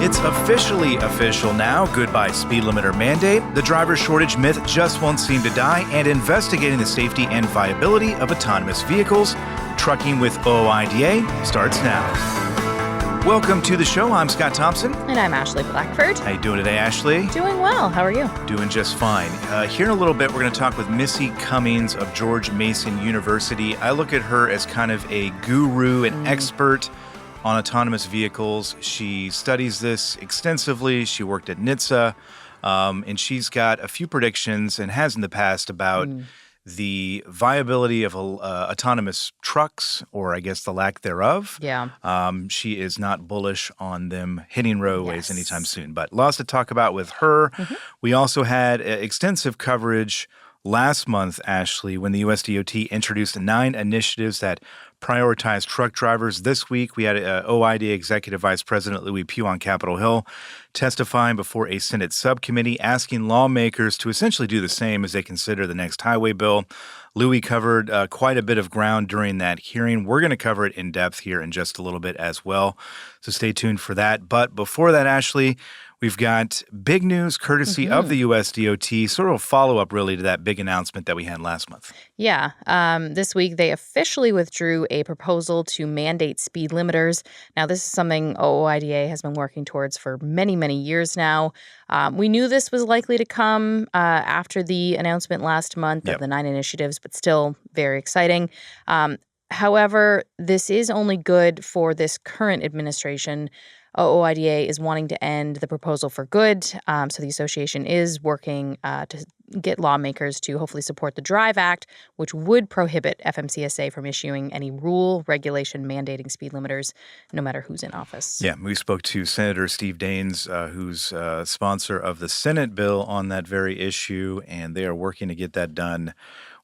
It's officially official now. Goodbye speed limiter mandate. The driver shortage myth just won't seem to die, and investigating the safety and viability of autonomous vehicles. Trucking with OOIDA starts now. Welcome to the show. I'm Scott Thompson. And I'm Ashley Blackford. How you doing today, Ashley? Doing well. How are you? Doing just fine. Here in a little bit, we're going to talk with Missy Cummings of George Mason University. I look at her as kind of a guru, an expert on autonomous vehicles. She studies this extensively. She worked at NHTSA, and she's got a few predictions and has in the past about the viability of autonomous trucks, or I guess the lack thereof. Yeah. She is not bullish on them hitting roadways anytime soon, but lots to talk about with her. We also had extensive coverage last month, Ashley, when the USDOT introduced 9 initiatives that prioritize truck drivers. This week, we had OOIDA Executive Vice President Lewie Pugh on Capitol Hill testifying before a Senate subcommittee, asking lawmakers to essentially do the same as they consider the next highway bill. Lewie covered quite a bit of ground during that hearing. We're going to cover it in depth here in just a little bit as well, so stay tuned for that. But before that, Ashley, we've got big news courtesy of the USDOT, sort of a follow-up really to that big announcement that we had last month. Yeah. This week, they officially withdrew a proposal to mandate speed limiters. Now, this is something OOIDA has been working towards for many, many years now. We knew this was likely to come after the announcement last month of the 9 initiatives, but still very exciting. However, this is only good for this current administration. OOIDA is wanting to end the proposal for good, so the association is working to get lawmakers to hopefully support the DRIVE Act, which would prohibit FMCSA from issuing any rule, regulation mandating speed limiters, no matter who's in office. Yeah, we spoke to Senator Steve Daines, who's sponsor of the Senate bill on that very issue, and they are working to get that done.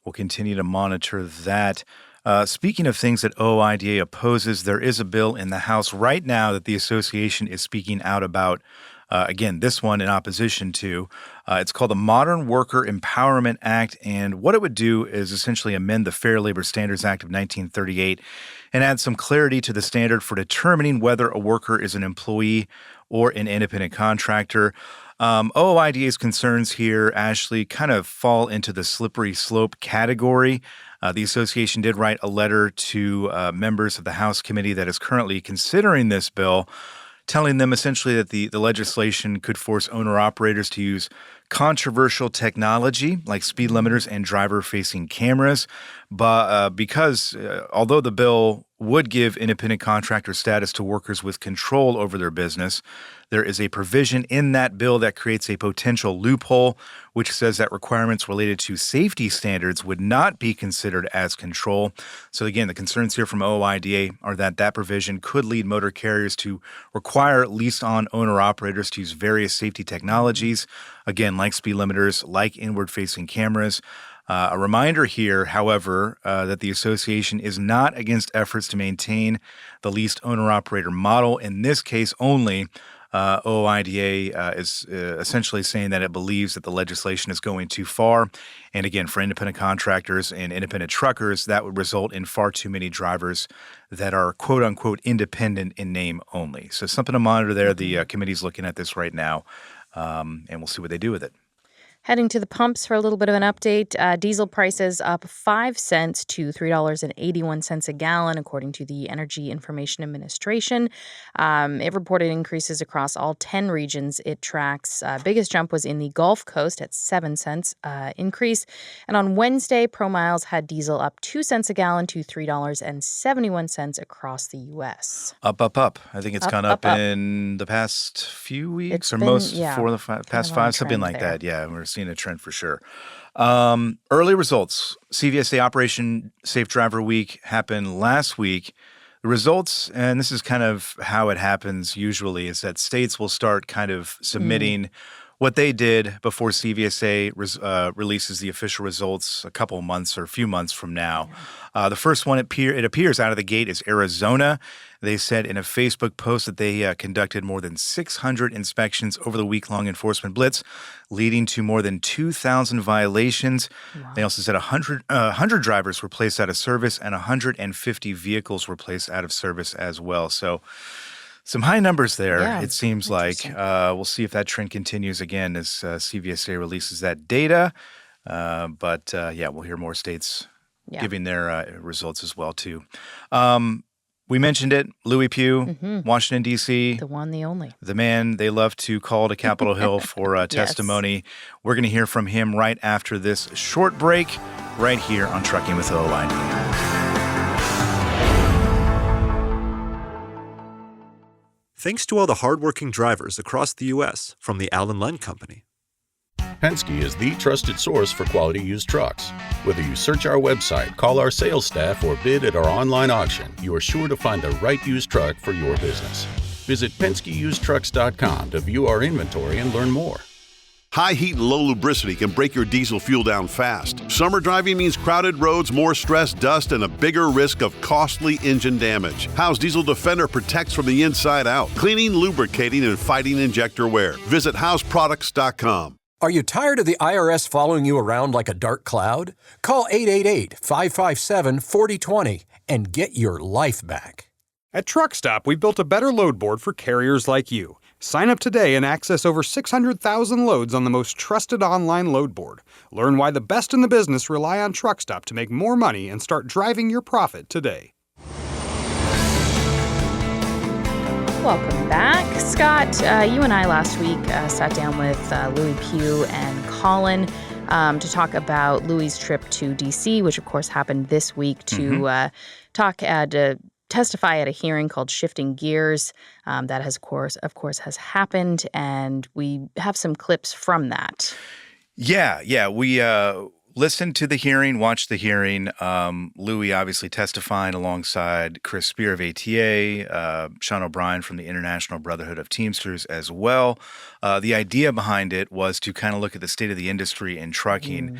We'll continue to monitor that. Speaking of things that OOIDA opposes, there is a bill in the House right now that the association is speaking out about. Again, this one in opposition to. It's called the Modern Worker Empowerment Act, and what it would do is essentially amend the Fair Labor Standards Act of 1938 and add some clarity to the standard for determining whether a worker is an employee or an independent contractor. OOIDA's concerns here, Ashley, kind of fall into the slippery slope category. The association did write a letter to members of the House committee that is currently considering this bill, telling them essentially that the legislation could force owner-operators to use controversial technology like speed limiters and driver-facing cameras. But because although the bill would give independent contractor status to workers with control over their business, there is a provision in that bill that creates a potential loophole, which says that requirements related to safety standards would not be considered as control. So again, the concerns here from OOIDA are that that provision could lead motor carriers to require leased-on owner-operators to use various safety technologies, again, like speed limiters, like inward-facing cameras. A reminder here, however, that the association is not against efforts to maintain the leased owner-operator model. In this case only, OOIDA is essentially saying that it believes that the legislation is going too far. And again, for independent contractors and independent truckers, that would result in far too many drivers that are quote-unquote independent in name only. So something to monitor there. The committee's looking at this right now, and we'll see what they do with it. Heading to the pumps for a little bit of an update. Diesel prices up 5 cents to $3.81 a gallon, according to the Energy Information Administration. It reported increases across all 10 regions it tracks. Biggest jump was in the Gulf Coast at 7 cents increase. And on Wednesday, ProMiles had diesel up 2 cents a gallon to $3.71 across the U.S. Up. I think it's gone up in the past few weeks for the past 5, something like that. Yeah, we're seeing a trend for sure. Early results. CVSA Operation Safe Driver Week happened last week. The results, and this is kind of how it happens usually, is that states will start kind of submitting what they did before CVSA releases the official results a couple of months or a few months from now. The first one, it appears out of the gate, is Arizona. They said in a Facebook post that they conducted more than 600 inspections over the week-long enforcement blitz, leading to more than 2,000 violations. Wow. They also said 100 drivers were placed out of service and 150 vehicles were placed out of service as well. So some high numbers there, it seems like. We'll see if that trend continues again as CVSA releases that data. But we'll hear more states giving their results as well, too. We mentioned it, Lewie Pugh, Washington, D.C. The one, the only. The man they love to call to Capitol Hill for testimony. We're going to hear from him right after this short break right here on Trucking with OOIDA. Thanks to all the hardworking drivers across the U.S. from the Allen Len Company. Penske is the trusted source for quality used trucks. Whether you search our website, call our sales staff, or bid at our online auction, you are sure to find the right used truck for your business. Visit PenskeUsedTrucks.com to view our inventory and learn more. High heat and low lubricity can break your diesel fuel down fast. Summer driving means crowded roads, more stress, dust, and a bigger risk of costly engine damage. Howe's Diesel Defender protects from the inside out, cleaning, lubricating, and fighting injector wear. Visit HowsProducts.com. Are you tired of the IRS following you around like a dark cloud? Call 888-557-4020 and get your life back. At Truck Stop, we built a better load board for carriers like you. Sign up today and access over 600,000 loads on the most trusted online load board. Learn why the best in the business rely on Truck Stop to make more money and start driving your profit today. Welcome back. Scott, you and I last week sat down with Lewie Pugh and Colin to talk about Lewie's trip to D.C., which, of course, happened this week to testify at a hearing called Shifting Gears. That has, of course, has happened, and we have some clips from that. Yeah. We listened to the hearing, watched the hearing. Lewie obviously testifying alongside Chris Spear of ATA, Sean O'Brien from the International Brotherhood of Teamsters as well. The idea behind it was to kind of look at the state of the industry in trucking.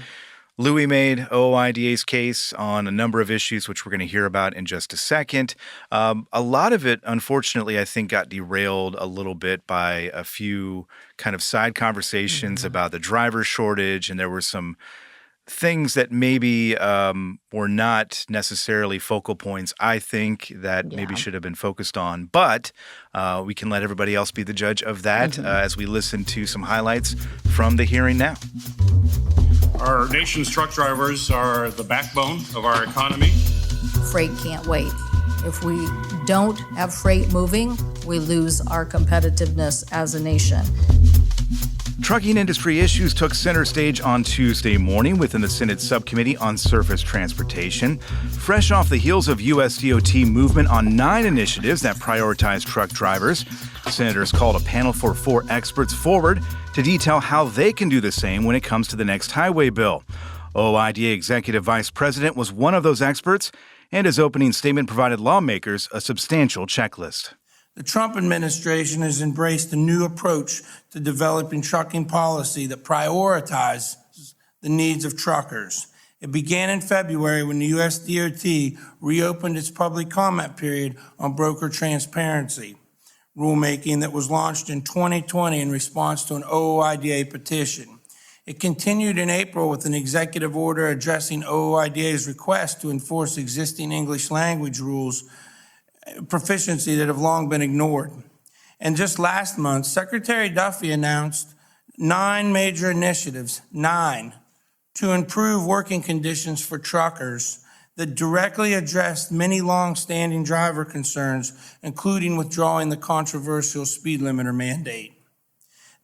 Lewie made OOIDA's case on a number of issues, which we're going to hear about in just a second. A lot of it, unfortunately, I think got derailed a little bit by a few kind of side conversations about the driver shortage, and there were some things that maybe were not necessarily focal points, I think, that maybe should have been focused on. But we can let everybody else be the judge of that as we listen to some highlights from the hearing now. Our nation's truck drivers are the backbone of our economy. Freight can't wait. If we don't have freight moving, we lose our competitiveness as a nation. Trucking industry issues took center stage on Tuesday morning within the Senate subcommittee on surface transportation. Fresh off the heels of USDOT movement on 9 initiatives that prioritize truck drivers, senators called a panel for 4 experts forward to detail how they can do the same when it comes to the next highway bill. OOIDA Executive Vice President was one of those experts, and his opening statement provided lawmakers a substantial checklist. The Trump administration has embraced a new approach to developing trucking policy that prioritizes the needs of truckers. It began in February when the USDOT reopened its public comment period on broker transparency rulemaking that was launched in 2020 in response to an OOIDA petition. It continued in April with an executive order addressing OOIDA's request to enforce existing English language rules proficiency that have long been ignored. And just last month, Secretary Duffy announced 9 major initiatives, 9, to improve working conditions for truckers that directly addressed many long-standing driver concerns, including withdrawing the controversial speed limiter mandate.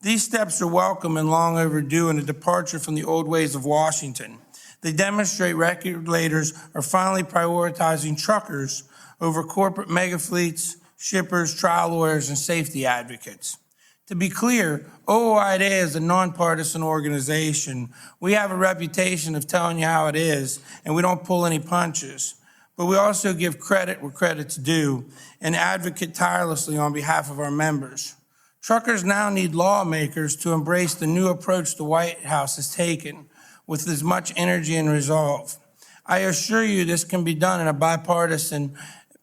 These steps are welcome and long overdue and a departure from the old ways of Washington. They demonstrate regulators are finally prioritizing truckers over corporate mega fleets, shippers, trial lawyers, and safety advocates. To be clear, OOIDA is a nonpartisan organization. We have a reputation of telling you how it is, and we don't pull any punches. But we also give credit where credit's due and advocate tirelessly on behalf of our members. Truckers now need lawmakers to embrace the new approach the White House has taken with as much energy and resolve. I assure you this can be done in a bipartisan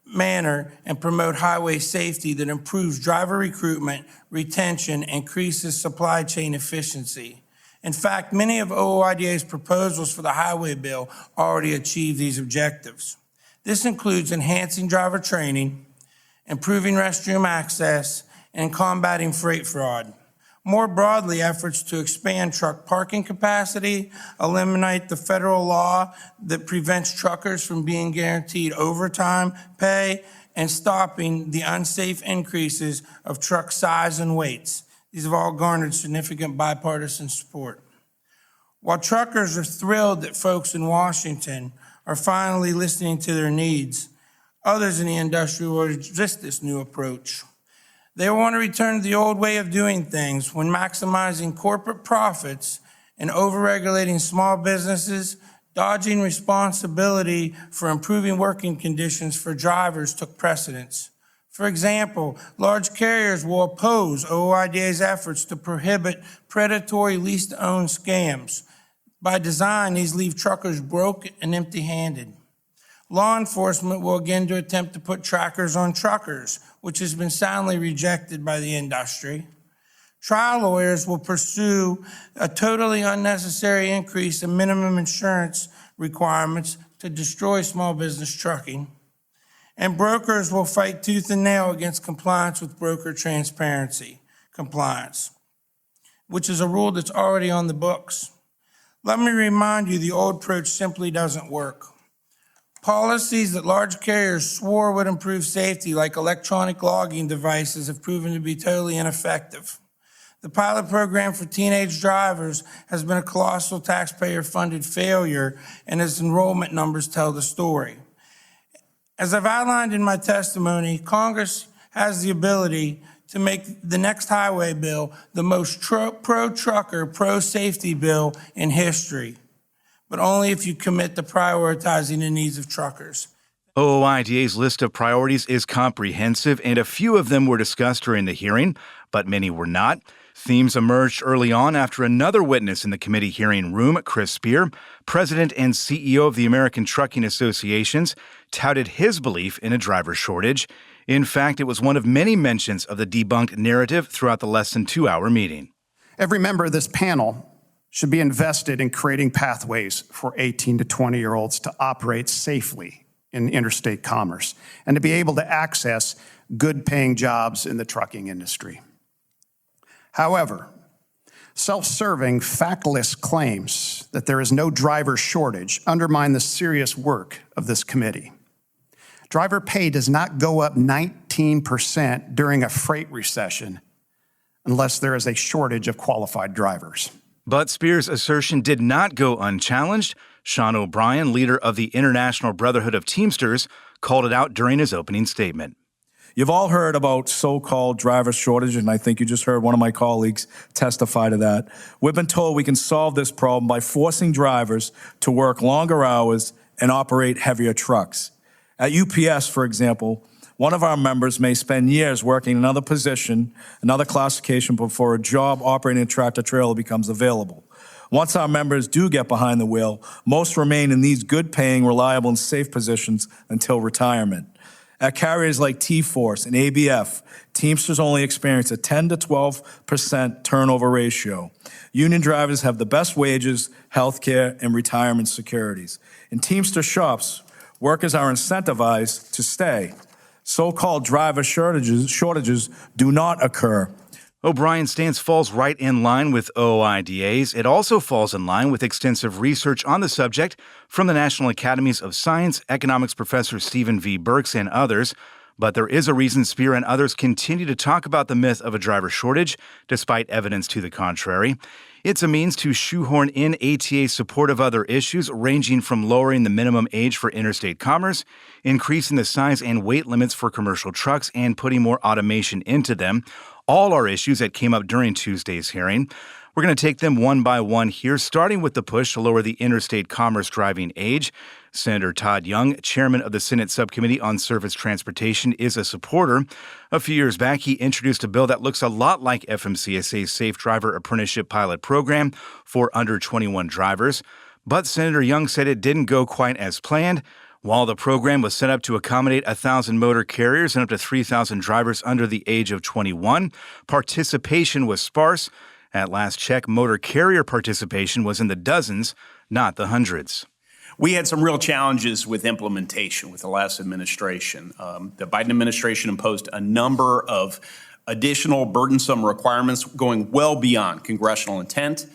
manner and promote highway safety that improves driver recruitment, retention, and increases supply chain efficiency. In fact, many of OOIDA's proposals for the highway bill already achieve these objectives. This includes enhancing driver training, improving restroom access, and combating freight fraud. More broadly, efforts to expand truck parking capacity, eliminate the federal law that prevents truckers from being guaranteed overtime pay, and stopping the unsafe increases of truck size and weights. These have all garnered significant bipartisan support. While truckers are thrilled that folks in Washington are finally listening to their needs, others in the industry will resist this new approach. They want to return to the old way of doing things when maximizing corporate profits and overregulating small businesses, dodging responsibility for improving working conditions for drivers took precedence. For example, large carriers will oppose OOIDA's efforts to prohibit predatory lease-to-own scams. By design, these leave truckers broke and empty-handed. Law enforcement will again attempt to put trackers on truckers, which has been soundly rejected by the industry. Trial lawyers will pursue a totally unnecessary increase in minimum insurance requirements to destroy small business trucking. And brokers will fight tooth and nail against compliance with broker transparency compliance, which is a rule that's already on the books. Let me remind you, the old approach simply doesn't work. Policies that large carriers swore would improve safety, like electronic logging devices, have proven to be totally ineffective. The pilot program for teenage drivers has been a colossal taxpayer-funded failure, and its enrollment numbers tell the story. As I've outlined in my testimony, Congress has the ability to make the next highway bill the most pro-trucker, pro-safety bill in history, but only if you commit to prioritizing the needs of truckers. OOIDA's list of priorities is comprehensive, and a few of them were discussed during the hearing, but many were not. Themes emerged early on after another witness in the committee hearing room, Chris Spear, president and CEO of the American Trucking Associations, touted his belief in a driver shortage. In fact, it was one of many mentions of the debunked narrative throughout the less than 2-hour meeting. Every member of this panel should be invested in creating pathways for 18 to 20-year-olds to operate safely in interstate commerce and to be able to access good-paying jobs in the trucking industry. However, self-serving, factless claims that there is no driver shortage undermine the serious work of this committee. Driver pay does not go up 19% during a freight recession unless there is a shortage of qualified drivers. But Spear's assertion did not go unchallenged. Sean O'Brien, leader of the International Brotherhood of Teamsters, called it out during his opening statement. You've all heard about so-called driver shortage, and I think you just heard one of my colleagues testify to that. We've been told we can solve this problem by forcing drivers to work longer hours and operate heavier trucks. At UPS, for example, one of our members may spend years working another position, another classification before a job operating a tractor-trailer becomes available. Once our members do get behind the wheel, most remain in these good-paying, reliable, and safe positions until retirement. At carriers like T-Force and ABF, Teamsters only experience a 10 to 12% turnover ratio. Union drivers have the best wages, health care, and retirement securities. In Teamster shops, workers are incentivized to stay. So-called driver shortages do not occur. O'Brien's stance falls right in line with OOIDA's. It also falls in line with extensive research on the subject from the National Academies of Science, economics professor Stephen V. Burks, and others. But there is a reason Spear and others continue to talk about the myth of a driver shortage, despite evidence to the contrary. It's a means to shoehorn in ATA's support of other issues, ranging from lowering the minimum age for interstate commerce, increasing the size and weight limits for commercial trucks, and putting more automation into them. All are issues that came up during Tuesday's hearing. We're going to take them one by one here, starting with the push to lower the interstate commerce driving age. Senator Todd Young, chairman of the Senate Subcommittee on Surface Transportation, is a supporter. A few years back, he introduced a bill that looks a lot like FMCSA's Safe Driver Apprenticeship Pilot Program for under 21 drivers. But Senator Young said it didn't go quite as planned. While the program was set up to accommodate 1,000 motor carriers and up to 3,000 drivers under the age of 21, participation was sparse. At last check, motor carrier participation was in the dozens, not the hundreds. We had some real challenges with implementation with the last administration. The Biden administration imposed a number of additional burdensome requirements going well beyond congressional intent,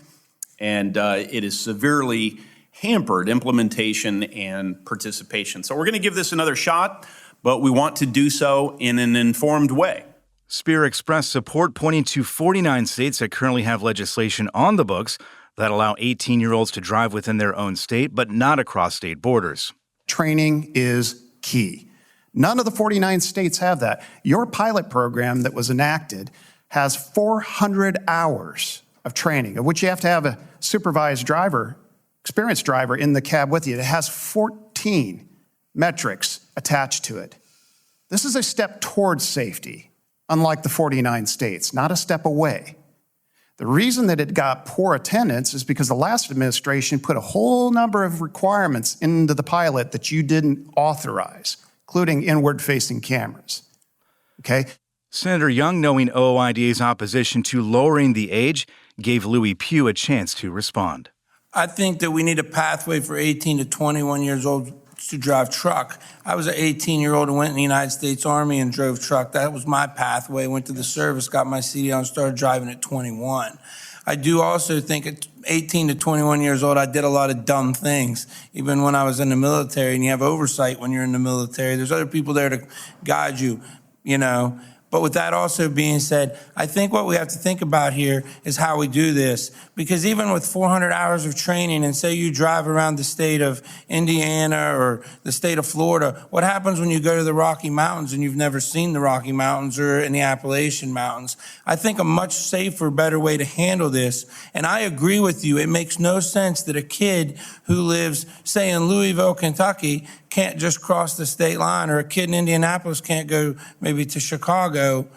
and it is severely hampered implementation and participation. So we're going to give this another shot, but we want to do so in an informed way. Spear expressed support, pointing to 49 states that currently have legislation on the books that allow 18-year-olds to drive within their own state, but not across state borders. Training is key. None of the 49 states have that. Your pilot program that was enacted has 400 hours of training, of which you have to have a supervised driver, experienced driver in the cab with you. It has 14 metrics attached to it. This is a step towards safety, unlike the 49 states, not a step away. The reason that it got poor attendance is because the last administration put a whole number of requirements into the pilot that you didn't authorize, including inward-facing cameras. Okay? Senator Young, knowing OOIDA's opposition to lowering the age, gave Lewie Pugh a chance to respond. I think that we need a pathway for 18 to 21 years old to drive truck. I was an 18-year-old who went in the United States Army and drove truck. That was my pathway. Went to the service, got my CDL, and started driving at 21. I do also think at 18 to 21 years old, I did a lot of dumb things, even when I was in the military, and you have oversight when you're in the military. There's other people there to guide you, you know. But with that also being said, I think what we have to think about here is how we do this. Because even with 400 hours of training, and say you drive around the state of Indiana or the state of Florida, what happens when you go to the Rocky Mountains and you've never seen the Rocky Mountains or in the Appalachian Mountains? I think a much safer, better way to handle this, and I agree with you, it makes no sense that a kid who lives, say, in Louisville, Kentucky, can't just cross the state line, or a kid in Indianapolis can't go maybe to Chicago.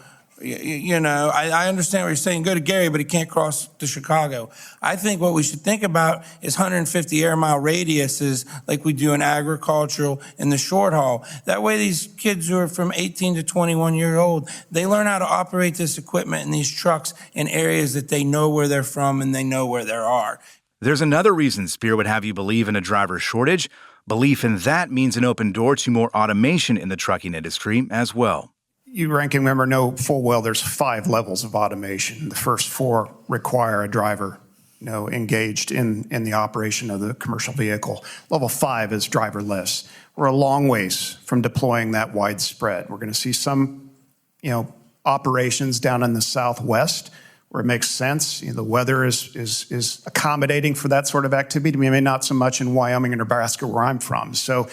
You know, I understand what you're saying, go to Gary, but he can't cross to Chicago. I think what we should think about is 150 air mile radiuses like we do in agricultural and the short haul. That way these kids who are from 18 to 21 years old, they learn how to operate this equipment in these trucks in areas that they know where they're from and they know where there are. There's another reason Spear would have you believe in a driver shortage. Belief in that means an open door to more automation in the trucking industry as well. You, ranking member, know full well there's 5 levels of automation. The first 4 require a driver, engaged in the operation of the commercial vehicle. Level 5 is driverless. We're a long ways from deploying that widespread. We're going to see some, operations down in the Southwest where it makes sense. The weather is accommodating for that sort of activity. Maybe not so much in Wyoming and Nebraska where I'm from. So,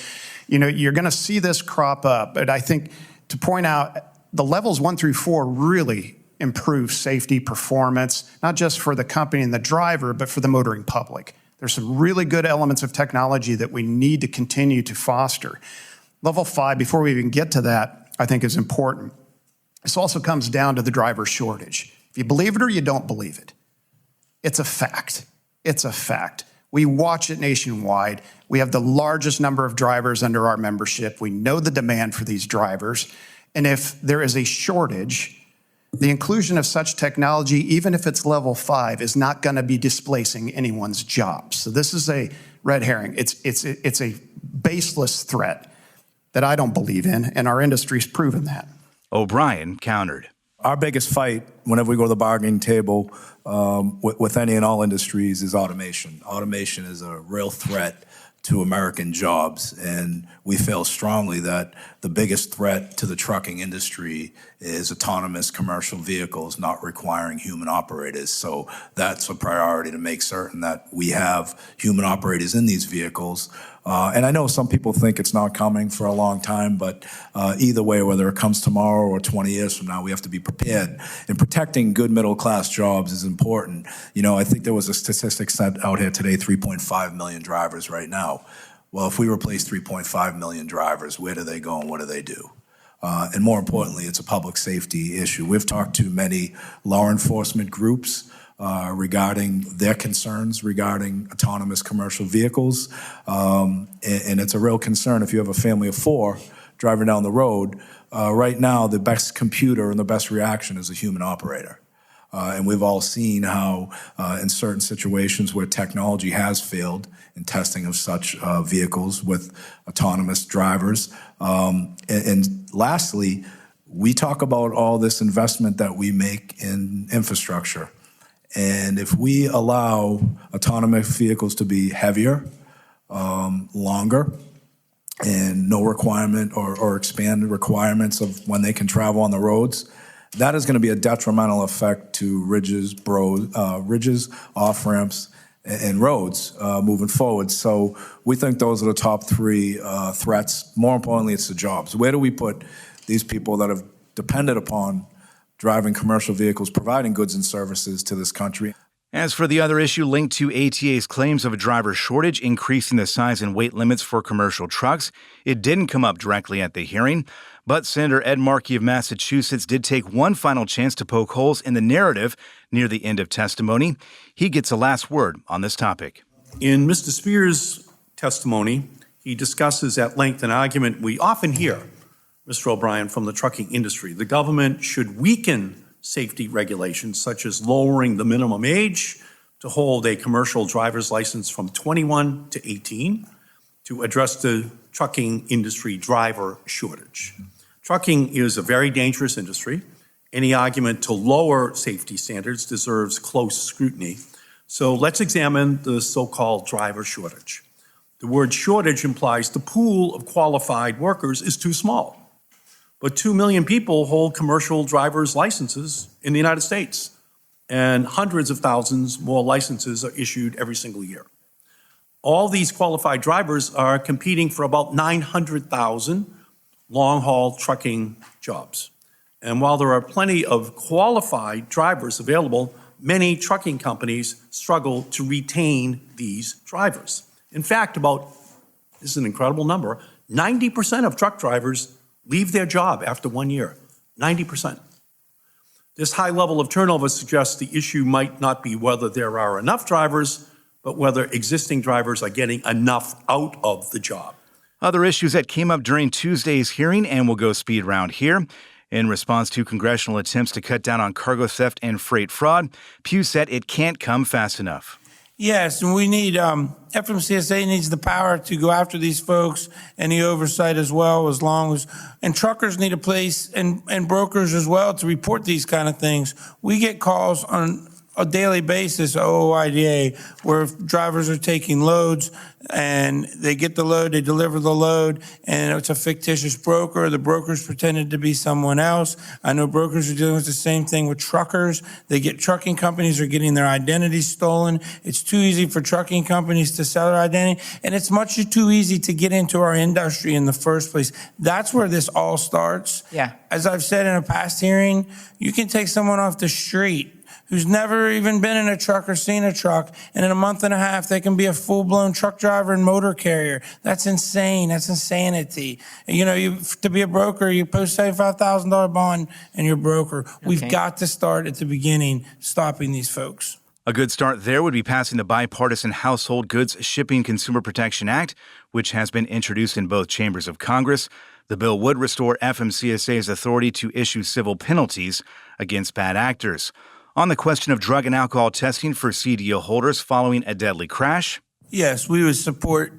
you're going to see this crop up. But I think to point out, the levels 1 through 4 really improve safety performance, not just for the company and the driver, but for the motoring public. There's some really good elements of technology that we need to continue to foster. Level 5, before we even get to that, I think is important. This also comes down to the driver shortage. If you believe it or you don't believe it, it's a fact. It's a fact. We watch it nationwide. We have the largest number of drivers under our membership. We know the demand for these drivers. And if there is a shortage, the inclusion of such technology, even if it's level 5, is not going to be displacing anyone's job. So this is a red herring. It's a baseless threat that I don't believe in, and our industry's proven that. O'Brien countered. Our biggest fight whenever we go to the bargaining table with any and all industries is automation. Automation is a real threat to American jobs, and we feel strongly that the biggest threat to the trucking industry is autonomous commercial vehicles not requiring human operators. So that's a priority, to make certain that we have human operators in these vehicles. And I know some people think it's not coming for a long time, but either way, whether it comes tomorrow or 20 years from now, we have to be prepared. And protecting good middle-class jobs is important. I think there was a statistic sent out here today, 3.5 million drivers right now. Well, if we replace 3.5 million drivers, where do they go and what do they do? And more importantly, it's a public safety issue. We've talked to many law enforcement groups regarding their concerns regarding autonomous commercial vehicles. And it's a real concern if you have a family of 4 driving down the road. Right now, the best computer and the best reaction is a human operator. And we've all seen how in certain situations where technology has failed in testing of such vehicles with autonomous drivers. And lastly, we talk about all this investment that we make in infrastructure. And if we allow autonomous vehicles to be heavier, longer, and no requirement or expanded requirements of when they can travel on the roads, that is going to be a detrimental effect to ridges, off-ramps, and roads moving forward. So we think those are the top 3 threats. More importantly, it's the jobs. Where do we put these people that have depended upon driving commercial vehicles, providing goods and services to this country? As for the other issue linked to ATA's claims of a driver shortage, increasing the size and weight limits for commercial trucks, it didn't come up directly at the hearing. But Senator Ed Markey of Massachusetts did take one final chance to poke holes in the narrative near the end of testimony. He gets a last word on this topic. In Mr. Spears' testimony, he discusses at length an argument we often hear, Mr. O'Brien, from the trucking industry. The government should weaken safety regulations, such as lowering the minimum age to hold a commercial driver's license from 21 to 18 to address the trucking industry driver shortage. Trucking is a very dangerous industry. Any argument to lower safety standards deserves close scrutiny. So let's examine the so-called driver shortage. The word shortage implies the pool of qualified workers is too small. But 2 million people hold commercial driver's licenses in the United States, and hundreds of thousands more licenses are issued every single year. All these qualified drivers are competing for about 900,000 long-haul trucking jobs. And while there are plenty of qualified drivers available, many trucking companies struggle to retain these drivers. In fact, this is an incredible number, 90% of truck drivers leave their job after 1 year, 90%. This high level of turnover suggests the issue might not be whether there are enough drivers, but whether existing drivers are getting enough out of the job. Other issues that came up during Tuesday's hearing, and we'll go speed round here. In response to congressional attempts to cut down on cargo theft and freight fraud, Pugh said it can't come fast enough. Yes, and we need, FMCSA needs the power to go after these folks and the oversight as well, and truckers need a place and brokers as well to report these kind of things. We get calls on a daily basis, OOIDA, where drivers are taking loads and they get the load, they deliver the load, and it's a fictitious broker. The broker's pretended to be someone else. I know brokers are dealing with the same thing with truckers. Trucking companies are getting their identities stolen. It's too easy for trucking companies to sell their identity, and it's much too easy to get into our industry in the first place. That's where this all starts. Yeah. As I've said in a past hearing, you can take someone off the street who's never even been in a truck or seen a truck, and in a month and a half, they can be a full-blown truck driver and motor carrier. That's insane. That's insanity. To be a broker, you post $75,000 bond and you're a broker. Okay. We've got to start at the beginning, stopping these folks. A good start there would be passing the bipartisan Household Goods Shipping Consumer Protection Act, which has been introduced in both chambers of Congress. The bill would restore FMCSA's authority to issue civil penalties against bad actors. On the question of drug and alcohol testing for CDL holders following a deadly crash. Yes, we support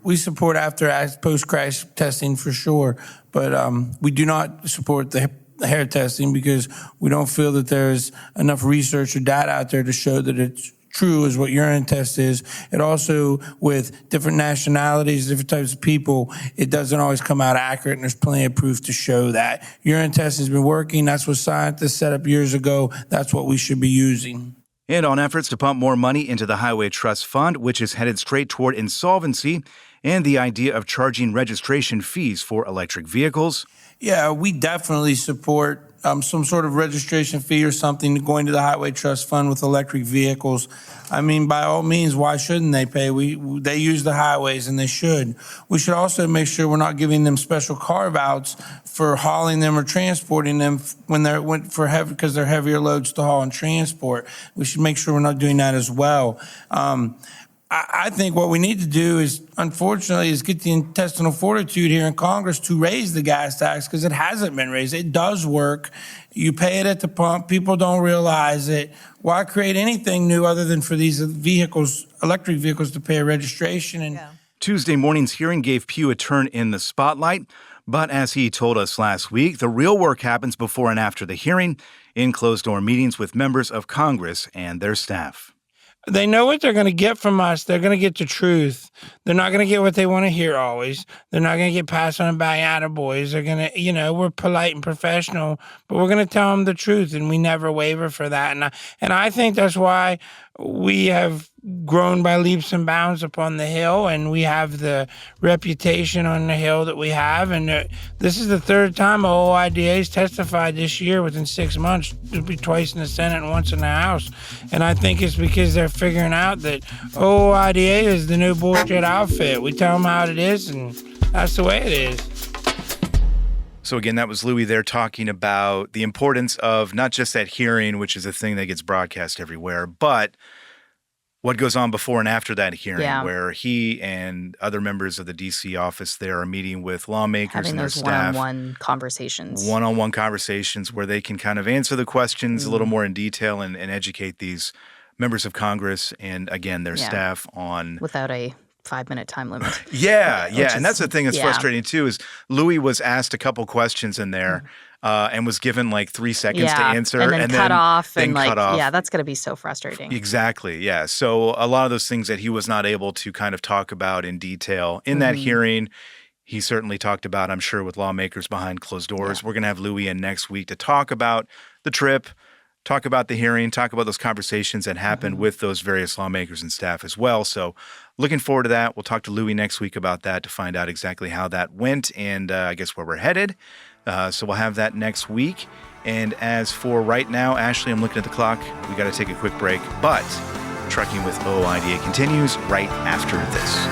after post-crash testing for sure, but we do not support the hair testing because we don't feel that there's enough research or data out there to show that it's true as what urine test is. It also, with different nationalities, different types of people, it doesn't always come out accurate, and there's plenty of proof to show that. Urine test has been working. That's what scientists set up years ago. That's what we should be using. And on efforts to pump more money into the Highway Trust Fund, which is headed straight toward insolvency, and the idea of charging registration fees for electric vehicles. Yeah, we definitely support some sort of registration fee or something going to the Highway Trust Fund with electric vehicles. I mean, by all means, why shouldn't they pay? They use the highways, and they should. We should also make sure we're not giving them special carve-outs for hauling them or transporting them because they're heavier loads to haul and transport. We should make sure we're not doing that as well. I think what we need to do is, unfortunately, is get the intestinal fortitude here in Congress to raise the gas tax, because it hasn't been raised. It does work. You pay it at the pump. People don't realize it. Why create anything new other than for these vehicles, electric vehicles, to pay a registration? Tuesday morning's hearing gave Pugh a turn in the spotlight, but as he told us last week, the real work happens before and after the hearing in closed-door meetings with members of Congress and their staff. They know what they're going to get from us. They're going to get the truth. They're not going to get what they want to hear always. They're not going to get passed on by attaboys. They're going to, we're polite and professional, but we're going to tell them the truth, and we never waver for that. And I think that's why we have grown by leaps and bounds upon the Hill, and we have the reputation on the Hill that we have. And this is the third time OOIDA has testified this year within 6 months. It'll be twice in the Senate and once in the House. And I think it's because they're figuring out that OOIDA is the new bullshit outfit. We tell them how it is, and that's the way it is. So again, that was Lewie there talking about the importance of not just that hearing, which is a thing that gets broadcast everywhere, but what goes on before and after that hearing, where he and other members of the D.C. office there are meeting with lawmakers and their staff. One-on-one conversations. One-on-one conversations where they can kind of answer the questions a little more in detail and educate these members of Congress and, again, their staff on... Without a 5-minute time limit. Yeah. And that's the thing that's frustrating, too, is Lewie was asked a couple questions in there and was given like 3 seconds to answer. And then cut off. Yeah, that's going to be so frustrating. Exactly, yeah. So a lot of those things that he was not able to kind of talk about in detail in that hearing, he certainly talked about, I'm sure, with lawmakers behind closed doors. We're going to have Lewie in next week to talk about the trip, talk about the hearing, talk about those conversations that happened with those various lawmakers and staff as well. So looking forward to that. We'll talk to Lewie next week about that to find out exactly how that went and I guess where we're headed. So we'll have that next week. And as for right now, Ashley, I'm looking at the clock. We got to take a quick break. But Trucking with OOIDA continues right after this.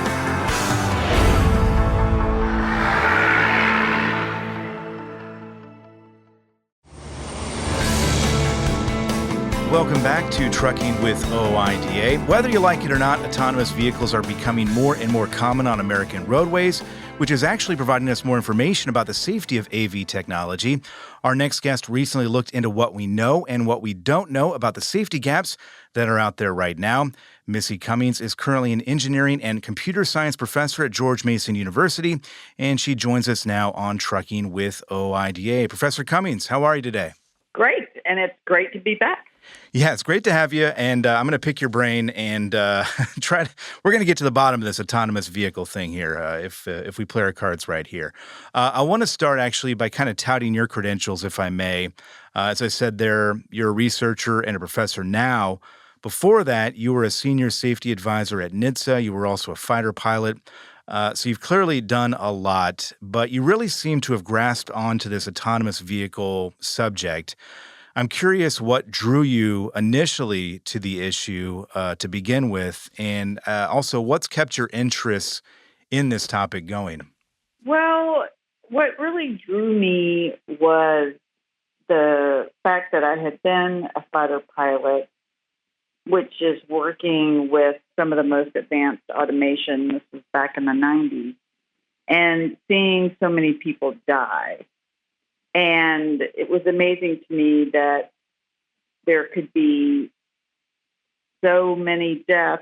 Welcome back to Trucking with OOIDA. Whether you like it or not, autonomous vehicles are becoming more and more common on American roadways, which is actually providing us more information about the safety of AV technology. Our next guest recently looked into what we know and what we don't know about the safety gaps that are out there right now. Missy Cummings is currently an engineering and computer science professor at George Mason University, and she joins us now on Trucking with OOIDA. Professor Cummings, how are you today? Great, and it's great to be back. Yeah, it's great to have you, and I'm going to pick your brain and we're going to get to the bottom of this autonomous vehicle thing here if we play our cards right here. I want to start actually by kind of touting your credentials, if I may. As I said there, you're a researcher and a professor now. Before that, you were a senior safety advisor at NHTSA. You were also a fighter pilot. So you've clearly done a lot, but you really seem to have grasped onto this autonomous vehicle subject. I'm curious what drew you initially to the issue to begin with, and also what's kept your interest in this topic going? Well, what really drew me was the fact that I had been a fighter pilot, which is working with some of the most advanced automation. This was back in the 90s, and seeing so many people die. And it was amazing to me that there could be so many deaths,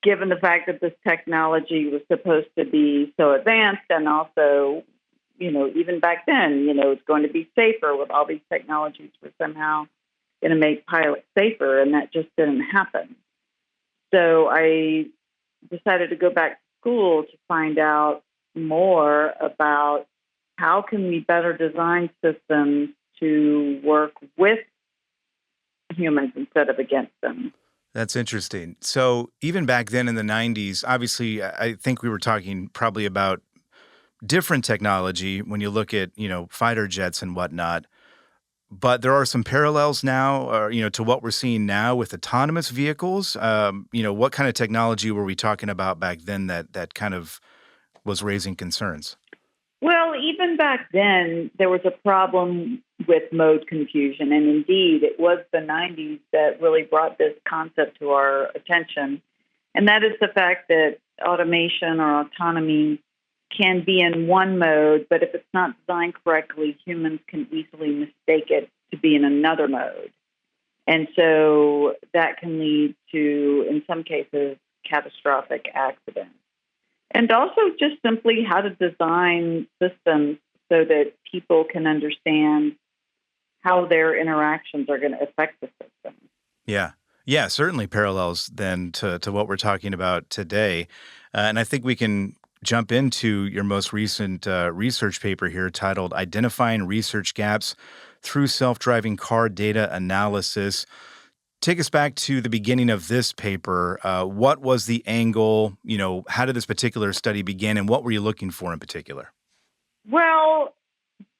given the fact that this technology was supposed to be so advanced, and also, even back then, it's going to be safer with all these technologies. We're somehow going to make pilots safer, and that just didn't happen. So I decided to go back to school to find out more about how can we better design systems to work with humans instead of against them. That's interesting. So even back then in the 90s, obviously, I think we were talking probably about different technology when you look at, fighter jets and whatnot. But there are some parallels now, to what we're seeing now with autonomous vehicles. What kind of technology were we talking about back then that kind of was raising concerns? Well, even back then, there was a problem with mode confusion. And indeed, it was the 90s that really brought this concept to our attention. And that is the fact that automation or autonomy can be in one mode, but if it's not designed correctly, humans can easily mistake it to be in another mode. And so that can lead to, in some cases, catastrophic accidents. And also just simply how to design systems so that people can understand how their interactions are going to affect the system. Yeah. Yeah, certainly parallels then to what we're talking about today. And I think we can jump into your most recent research paper here titled Identifying Research Gaps Through Self-Driving Car Data Analysis. Take us back to the beginning of this paper. What was the angle? How did this particular study begin, and what were you looking for in particular? Well,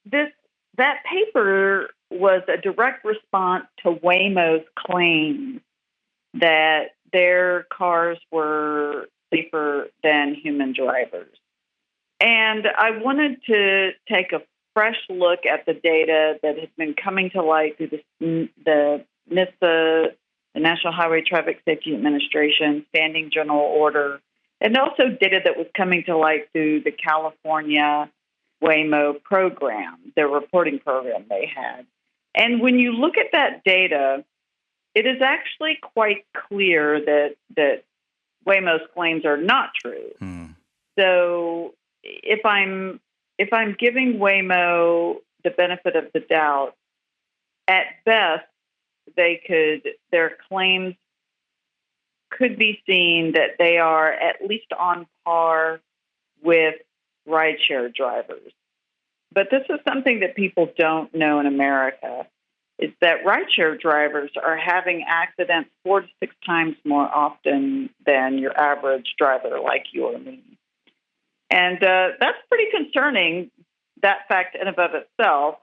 that paper was a direct response to Waymo's claims that their cars were safer than human drivers. And I wanted to take a fresh look at the data that has been coming to light through the NHTSA, the National Highway Traffic Safety Administration, Standing General Order, and also data that was coming to light through the California Waymo program, the reporting program they had. And when you look at that data, it is actually quite clear that Waymo's claims are not true. So if I'm giving Waymo the benefit of the doubt, at best their claims could be seen that they are at least on par with rideshare drivers. But this is something that people don't know in America, is that rideshare drivers are having accidents 4 to 6 times more often than your average driver like you or me. And that's pretty concerning, that fact in and of itself.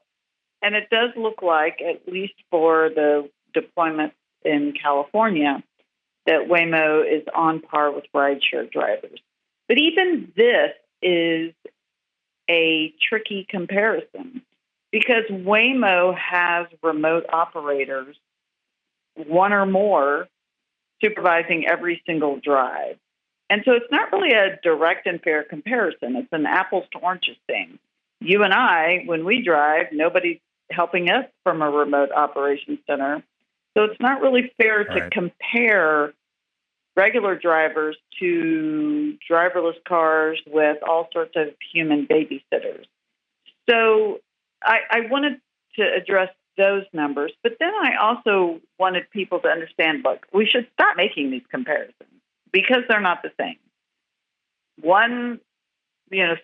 And it does look like, at least for the deployment in California, that Waymo is on par with rideshare drivers. But even this is a tricky comparison because Waymo has remote operators, one or more, supervising every single drive. And so it's not really a direct and fair comparison. It's an apples to oranges thing. You and I, when we drive, nobody's helping us from a remote operations center. So it's not really fair to compare regular drivers to driverless cars with all sorts of human babysitters. So I wanted to address those numbers, but then I also wanted people to understand, look, we should stop making these comparisons because they're not the same. One,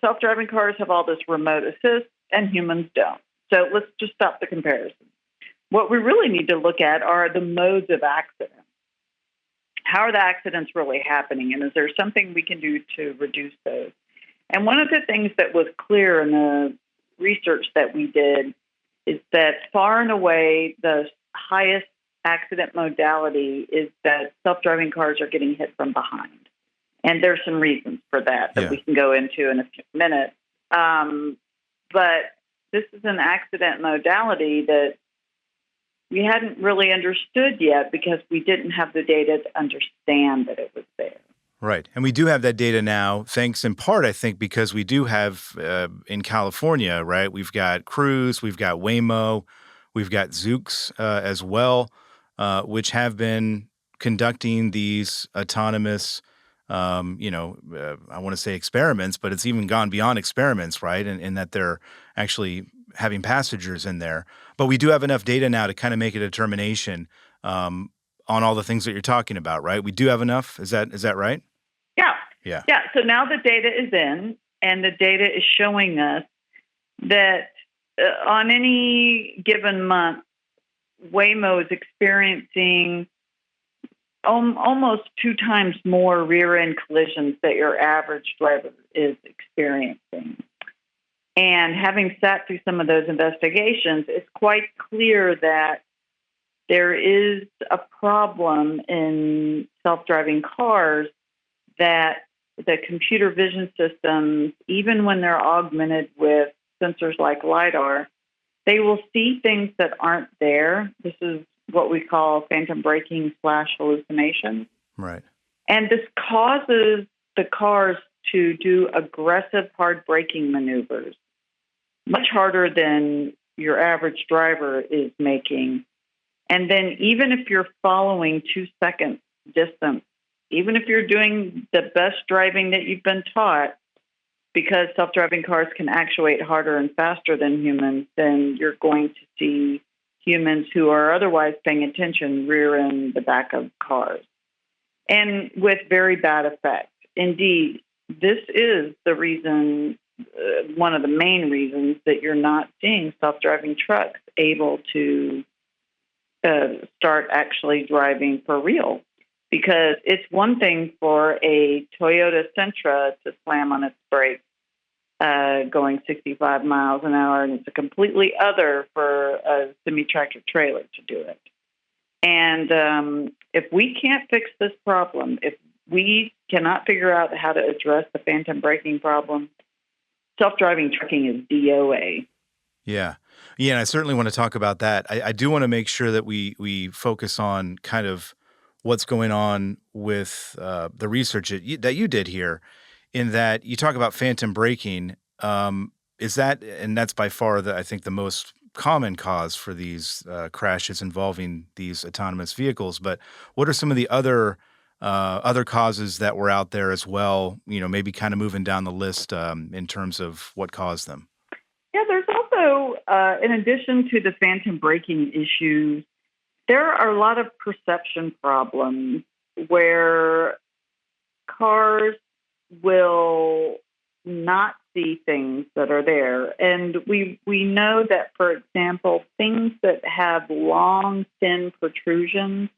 self-driving cars have all this remote assist and humans don't. So let's just stop the comparison. What we really need to look at are the modes of accidents. How are the accidents really happening? And is there something we can do to reduce those? And one of the things that was clear in the research that we did is that far and away the highest accident modality is that self-driving cars are getting hit from behind. And there's some reasons for that we can go into in a few minutes. But this is an accident modality that we hadn't really understood yet because we didn't have the data to understand that it was there. Right. And we do have that data now, thanks in part, I think, because we do have in California, right, we've got Cruise, we've got Waymo, we've got Zoox as well, which have been conducting these autonomous, I want to say experiments, but it's even gone beyond experiments, right, in that they're actually having passengers in there. But we do have enough data now to kind of make a determination on all the things that you're talking about, right? We do have enough. Is that right? Yeah. So now the data is in, and the data is showing us that on any given month, Waymo is experiencing almost 2 times more rear-end collisions that your average driver is experiencing. And having sat through some of those investigations, it's quite clear that there is a problem in self-driving cars that the computer vision systems, even when they're augmented with sensors like LiDAR, they will see things that aren't there. This is what we call phantom braking / hallucinations. Right. And this causes the cars to do aggressive hard braking maneuvers, much harder than your average driver is making. And then even if you're following 2 seconds distance, even if you're doing the best driving that you've been taught, because self-driving cars can actuate harder and faster than humans, then you're going to see humans who are otherwise paying attention rear end the back of cars, and with very bad effect. Indeed, this is the reason, one of the main reasons that you're not seeing self-driving trucks able to start actually driving for real. Because it's one thing for a Toyota Sentra to slam on its brakes going 65 miles an hour, and it's a completely other for a semi-tractor trailer to do it. And if we can't fix this problem, if we cannot figure out how to address the phantom braking problem, self-driving trucking is DOA. Yeah. Yeah, and I certainly want to talk about that. I do want to make sure that we focus on kind of what's going on with the research that you did here, in that you talk about phantom braking. Is that, and that's by far I think the most common cause for these crashes involving these autonomous vehicles. But what are some of the other causes that were out there as well? Maybe kind of moving down the list in terms of what caused them. Yeah, there's also, in addition to the phantom braking issues, there are a lot of perception problems where cars will not see things that are there. And we know that, for example, things that have long, thin protrusions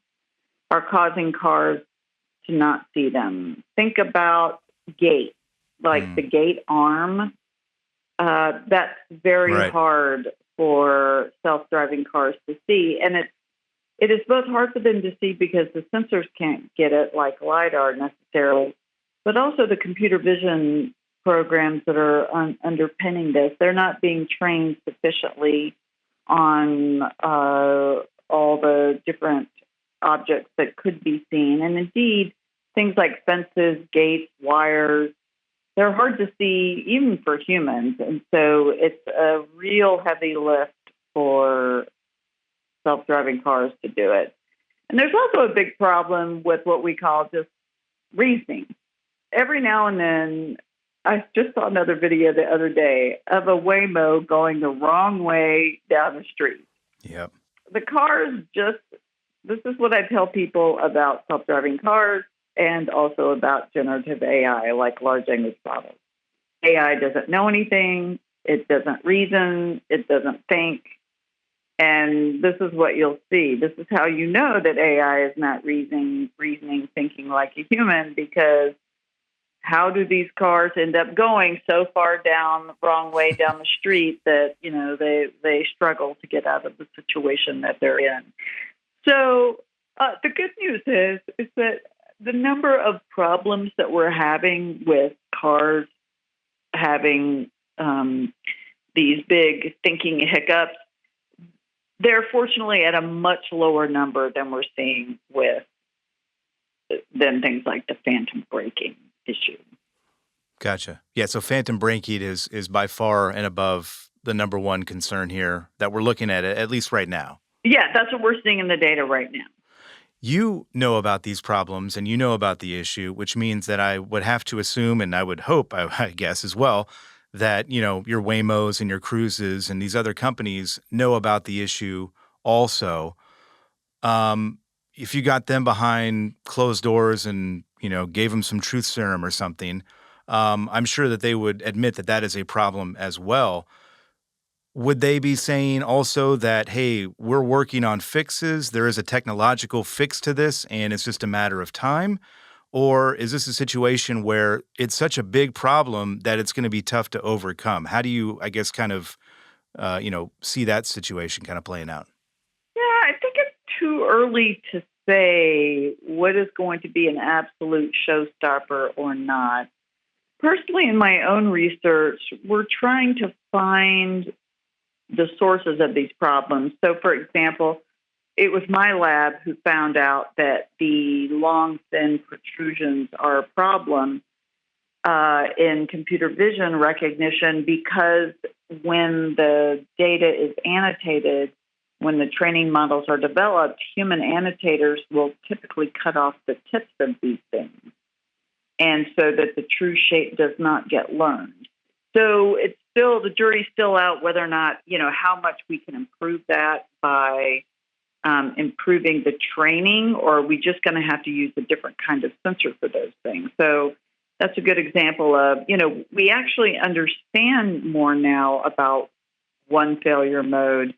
are causing cars to not see them. Think about gates, like the gate arm. That's very hard for self-driving cars to see. And it is both hard for them to see because the sensors can't get it like LiDAR necessarily, but also the computer vision programs that are underpinning this, they're not being trained sufficiently on all the different objects that could be seen. And indeed, things like fences, gates, wires, they're hard to see even for humans. And so it's a real heavy lift for self-driving cars to do it. And there's also a big problem with what we call just reasoning. Every now and then, I just saw another video the other day of a Waymo going the wrong way down the street. Yep. The cars this is what I tell people about self-driving cars and also about generative AI, like large language models. AI doesn't know anything. It doesn't reason. It doesn't think. And this is what you'll see. This is how you know that AI is not reasoning, thinking like a human, because how do these cars end up going so far down the wrong way down the street that, they struggle to get out of the situation that they're in? So the good news is that the number of problems that we're having with cars having these big thinking hiccups, they're fortunately at a much lower number than we're seeing than things like the phantom braking issue. Gotcha. Yeah, so phantom braking is by far and above the number one concern here that we're looking at least right now. Yeah, that's what we're seeing in the data right now. You know about these problems and you know about the issue, which means that I would have to assume, and I would hope, I guess as well, that, your Waymos and your Cruises and these other companies know about the issue also. If you got them behind closed doors and, gave them some truth serum or something, I'm sure that they would admit that that is a problem as well. Would they be saying also that, hey, we're working on fixes, there is a technological fix to this, and it's just a matter of time? Or is this a situation where it's such a big problem that it's going to be tough to overcome? How do you, I guess, kind of, see that situation kind of playing out? Yeah, I think it's too early to say what is going to be an absolute showstopper or not. Personally, in my own research, we're trying to find the sources of these problems. So, for example, it was my lab who found out that the long, thin protrusions are a problem in computer vision recognition because when the data is annotated, when the training models are developed, human annotators will typically cut off the tips of these things, and so that the true shape does not get learned. So it's still, the jury's still out whether or not, how much we can improve that by improving the training, or are we just going to have to use a different kind of sensor for those things? So that's a good example of, we actually understand more now about one failure mode,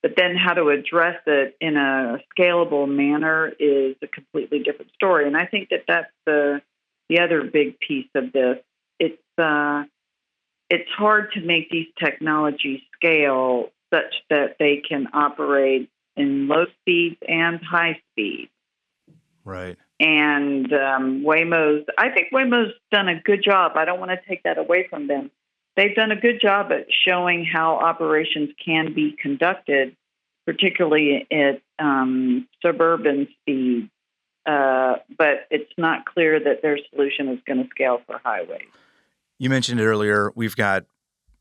but then how to address it in a scalable manner is a completely different story. And I think that that's the other big piece of this. It's hard to make these technologies scale such that they can operate in low speeds and high speeds. Right. And I think Waymo's done a good job. I don't want to take that away from them. They've done a good job at showing how operations can be conducted, particularly at suburban speeds. But it's not clear that their solution is going to scale for highways. You mentioned it earlier. We've got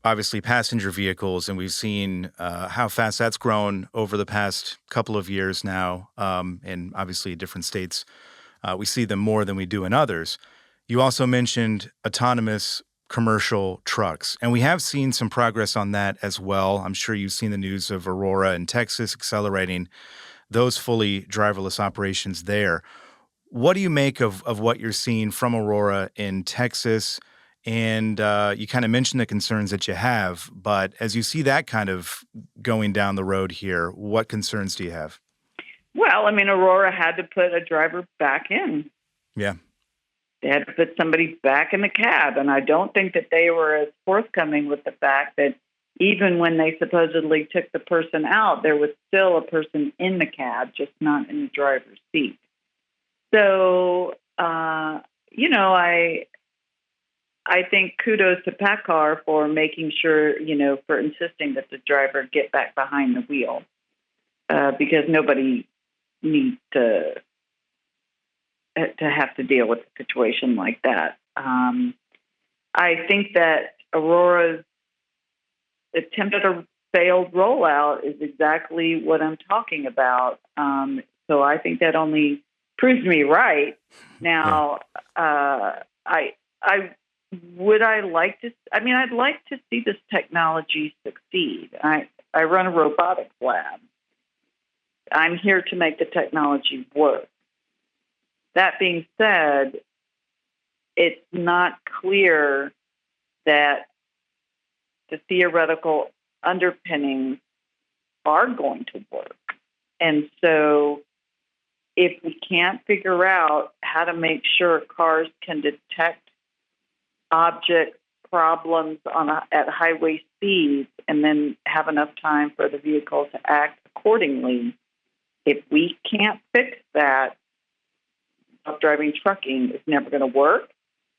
obviously passenger vehicles, and we've seen how fast that's grown over the past couple of years now, and obviously different states. We see them more than we do in others. You also mentioned autonomous commercial trucks, and we have seen some progress on that as well. I'm sure you've seen the news of Aurora in Texas accelerating those fully driverless operations there. What do you make of what you're seeing from Aurora in Texas? And you kind of mentioned the concerns that you have, but as you see that kind of going down the road here, what concerns do you have? Well, Aurora had to put a driver back in. Yeah. They had to put somebody back in the cab, and I don't think that they were as forthcoming with the fact that even when they supposedly took the person out, there was still a person in the cab, just not in the driver's seat. So, I think kudos to PACCAR for making sure, for insisting that the driver get back behind the wheel, because nobody needs to have to deal with a situation like that. I think that Aurora's attempt at a failed rollout is exactly what I'm talking about. So I think that only proves me right. Now, I'd like to see this technology succeed. I run a robotics lab. I'm here to make the technology work. That being said, it's not clear that the theoretical underpinnings are going to work. And so if we can't figure out how to make sure cars can detect object problems at highway speeds and then have enough time for the vehicle to act accordingly, if we can't fix that, self-driving trucking is never going to work,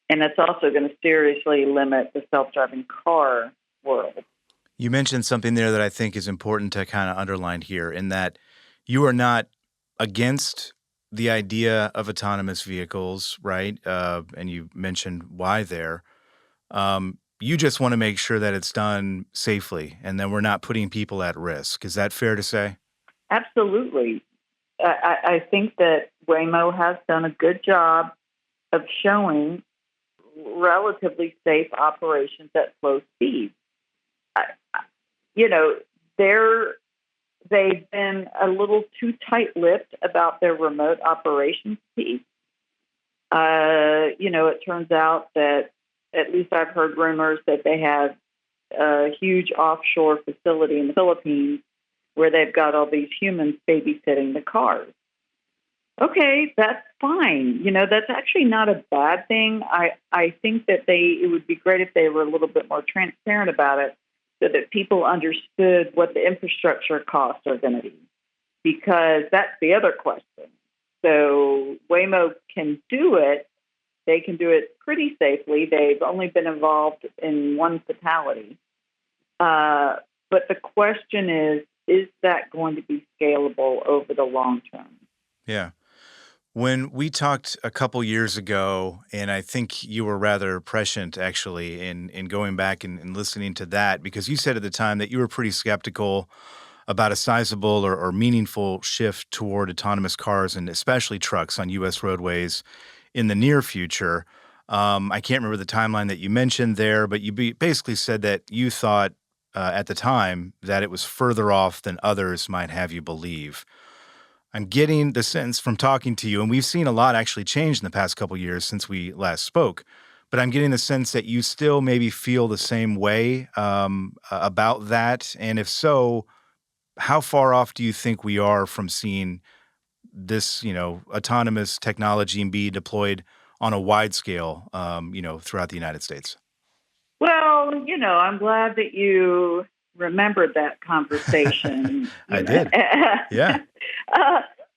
and it's also going to seriously limit the self-driving car world. You mentioned something there that I think is important to kind of underline here, in that you are not against the idea of autonomous vehicles, right? And you mentioned why there. You just want to make sure that it's done safely and that we're not putting people at risk. Is that fair to say? Absolutely. I think that Waymo has done a good job of showing relatively safe operations at slow speeds. They've been a little too tight-lipped about their remote operations piece. It turns out that, at least I've heard rumors that they have a huge offshore facility in the Philippines where they've got all these humans babysitting the cars. Okay, that's fine. That's actually not a bad thing. I think that it would be great if they were a little bit more transparent about it so that people understood what the infrastructure costs are going to be, because that's the other question. So Waymo can do it. They can do it pretty safely. They've only been involved in one fatality. But the question is that going to be scalable over the long term? Yeah. When we talked a couple years ago, and I think you were rather prescient actually in going back and listening to that, because you said at the time that you were pretty skeptical about a sizable or meaningful shift toward autonomous cars and especially trucks on U.S. roadways in the near future. I can't remember the timeline that you mentioned there, but you basically said that you thought at the time that it was further off than others might have you believe. I'm getting the sense from talking to you, and we've seen a lot actually change in the past couple years since we last spoke, but I'm getting the sense that you still maybe feel the same way about that. And if so, how far off do you think we are from seeing this, autonomous technology be deployed on a wide scale, throughout the United States? Well, I'm glad that you remembered that conversation. I did. Yeah.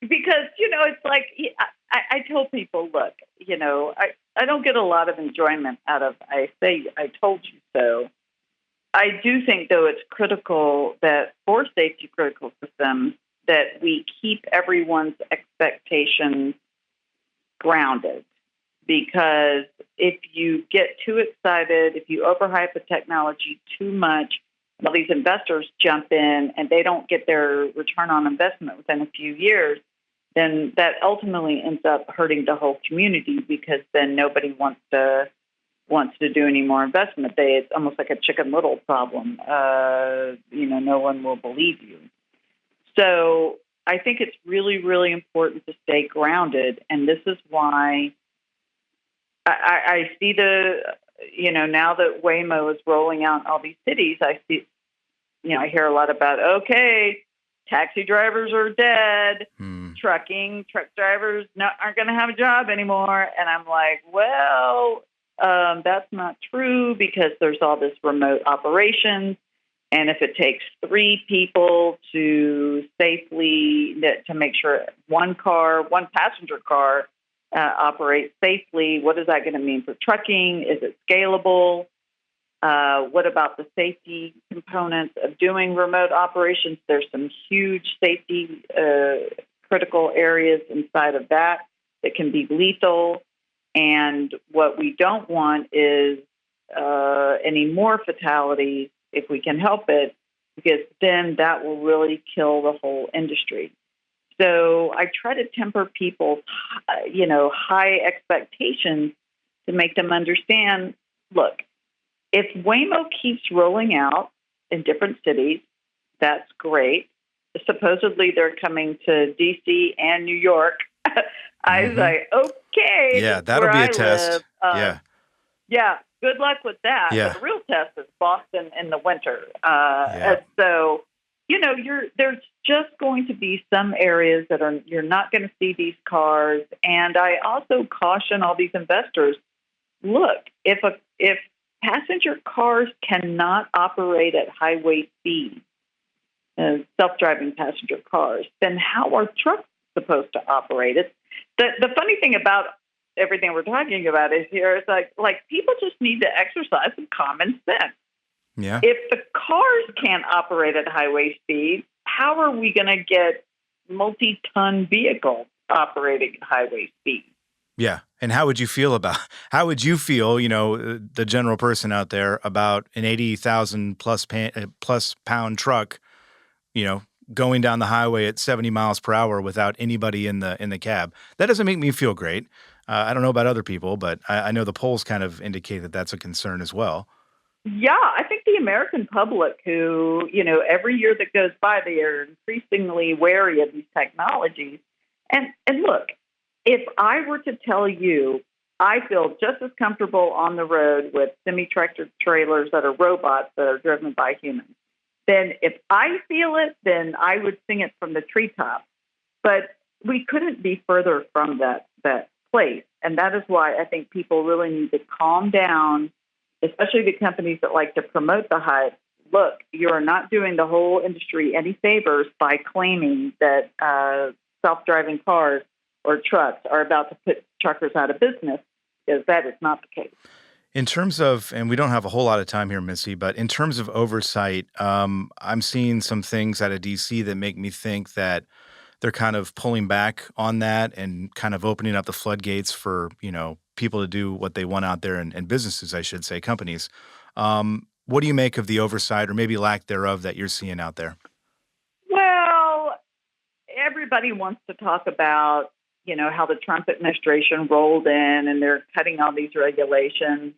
Because, it's like I tell people, look, I don't get a lot of enjoyment out of I say I told you so. I do think, though, it's critical that for safety critical systems that we keep everyone's expectations grounded. Because if you get too excited, if you overhype the technology too much, all these investors jump in and they don't get their return on investment within a few years, then that ultimately ends up hurting the whole community, because then nobody wants to do any more investment. It's almost like a Chicken Little problem. No one will believe you. So I think it's really, really important to stay grounded, and this is why I see now that Waymo is rolling out in all these cities, I see, I hear a lot about, okay, taxi drivers are dead, truck drivers aren't going to have a job anymore. And I'm like, well, that's not true, because there's all this remote operations. And if it takes 3 people to safely, to make sure one passenger car operates safely, what is that going to mean for trucking? Is it scalable? What about the safety components of doing remote operations? There's some huge safety critical areas inside of that can be lethal. And what we don't want is any more fatalities if we can help it, because then that will really kill the whole industry. So I try to temper people's, high expectations to make them understand, look, if Waymo keeps rolling out in different cities, that's great. Supposedly they're coming to D.C. and New York. I was like, okay. Yeah, that'll be a test. Yeah, good luck with that. Yeah. But the real test is Boston in the winter. Yeah. And so, there's just going to be some areas that you're not going to see these cars. And I also caution all these investors, look, if passenger cars cannot operate at highway speed, self-driving passenger cars, then how are trucks supposed to operate? The funny thing about everything we're talking about is like people just need to exercise some common sense. Yeah. If the cars can't operate at highway speed, how are we going to get multi-ton vehicles operating at highway speed? Yeah. And how would you feel, the general person out there, about an 80,000 plus pound truck, going down the highway at 70 miles per hour without anybody in the cab? That doesn't make me feel great. I don't know about other people, but I know the polls kind of indicate that that's a concern as well. Yeah, I think the American public, who, every year that goes by, they are increasingly wary of these technologies. And look, if I were to tell you, I feel just as comfortable on the road with semi-tractor trailers that are robots that are driven by humans, then if I feel it, then I would sing it from the treetop. But we couldn't be further from that place. And that is why I think people really need to calm down, especially the companies that like to promote the hype. Look, you are not doing the whole industry any favors by claiming that self-driving cars or trucks are about to put truckers out of business, because that is not the case. In terms of, and we don't have a whole lot of time here, Missy, but in terms of oversight, I'm seeing some things out of D.C. that make me think that they're kind of pulling back on that and kind of opening up the floodgates for, people to do what they want out there, and businesses, I should say, companies. What do you make of the oversight, or maybe lack thereof, that you're seeing out there? Well, everybody wants to talk about, how the Trump administration rolled in and they're cutting all these regulations.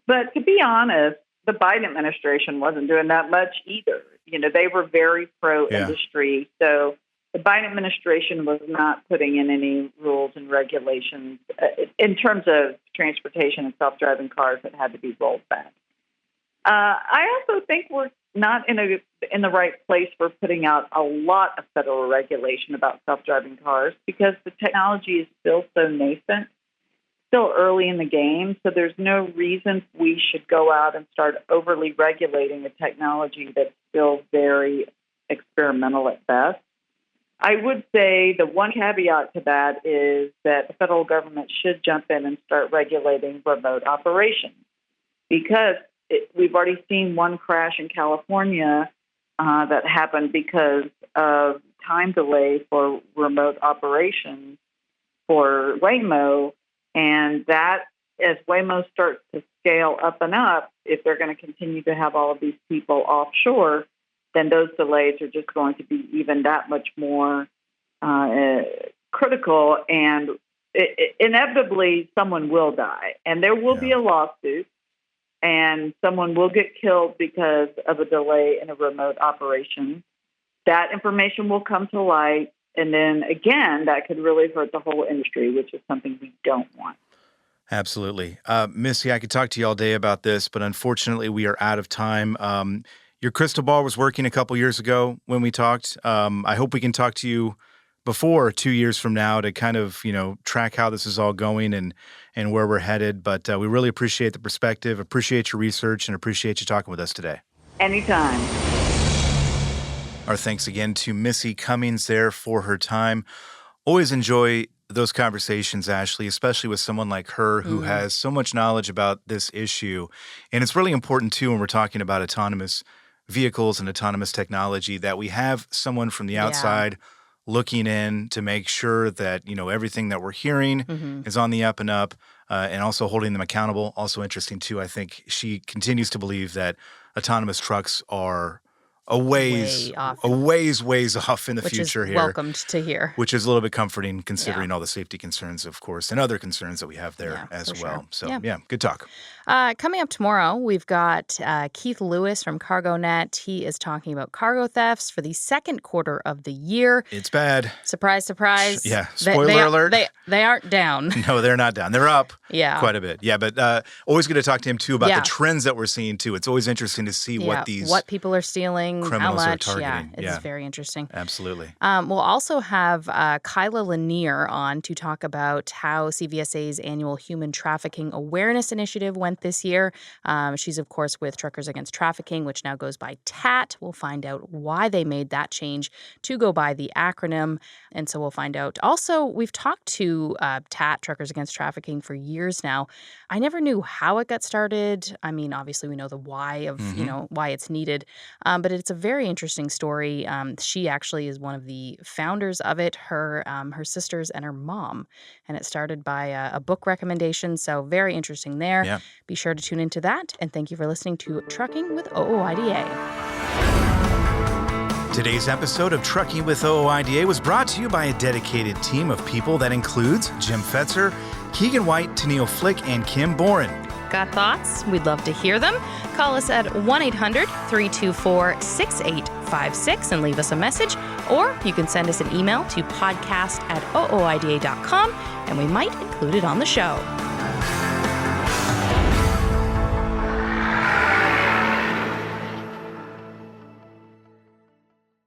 But to be honest, the Biden administration wasn't doing that much either. They were very pro-industry. Yeah. So the Biden administration was not putting in any rules and regulations in terms of transportation and self-driving cars that had to be rolled back. I also think we're not in the right place for putting out a lot of federal regulation about self-driving cars, because the technology is still so nascent, still early in the game. So there's no reason we should go out and start overly regulating a technology that's still very experimental at best. I would say the one caveat to that is that the federal government should jump in and start regulating remote operations, because we've already seen one crash in California that happened because of time delay for remote operations for Waymo. And that, as Waymo starts to scale up and up, if they're going to continue to have all of these people offshore, then those delays are just going to be even that much more critical. And inevitably, someone will die. And there will be a lawsuit. And someone will get killed because of a delay in a remote operation. That information will come to light. And then, again, that could really hurt the whole industry, which is something we don't want. Absolutely. Missy, I could talk to you all day about this, but unfortunately we are out of time. Your crystal ball was working a couple years ago when we talked. I hope we can talk to you before 2 years from now to kind of, track how this is all going and where we're headed. But we really appreciate the perspective, appreciate your research, and appreciate you talking with us today. Anytime. Our thanks again to Missy Cummings there for her time. Always enjoy those conversations, Ashley, especially with someone like her who has so much knowledge about this issue. And it's really important, too, when we're talking about autonomous vehicles and autonomous technology, that we have someone from the outside looking in to make sure that, everything that we're hearing is on the up and up, and also holding them accountable. Also interesting, too, I think she continues to believe that autonomous trucks are a ways off in the future here. Welcomed to hear. Which is a little bit comforting, considering all the safety concerns, of course, and other concerns that we have there as well. Sure. So, good talk. Coming up tomorrow, we've got Keith Lewis from CargoNet. He is talking about cargo thefts for the second quarter of the year. It's bad. Surprise, surprise. Yeah, spoiler alert. They aren't down. No, they're not down. They're up quite a bit. Yeah, but always good to talk to him, too, about the trends that we're seeing, too. It's always interesting to see what people are stealing, criminals how much. are targeting. It's very interesting. Absolutely. We'll also have Kyla Lanier on to talk about how CVSA's annual Human Trafficking Awareness Initiative went this year. She's, of course, with Truckers Against Trafficking, which now goes by TAT. We'll find out why they made that change to go by the acronym. And so we'll find out. Also, we've talked to TAT, Truckers Against Trafficking, for years now. I never knew how it got started. I mean, obviously, we know the why of, why it's needed. But it's a very interesting story. She actually is one of the founders of it, her sisters and her mom. And it started by a book recommendation. So very interesting there. Yeah. Be sure to tune into that. And thank you for listening to Trucking with OOIDA. Today's episode of Trucking with OOIDA was brought to you by a dedicated team of people that includes Jim Fetzer, Keegan White, Tennille Flick, and Kim Boren. Got thoughts? We'd love to hear them. Call us at 1-800-324-6856 and leave us a message. Or you can send us an email to podcast@ooida.com, and we might include it on the show.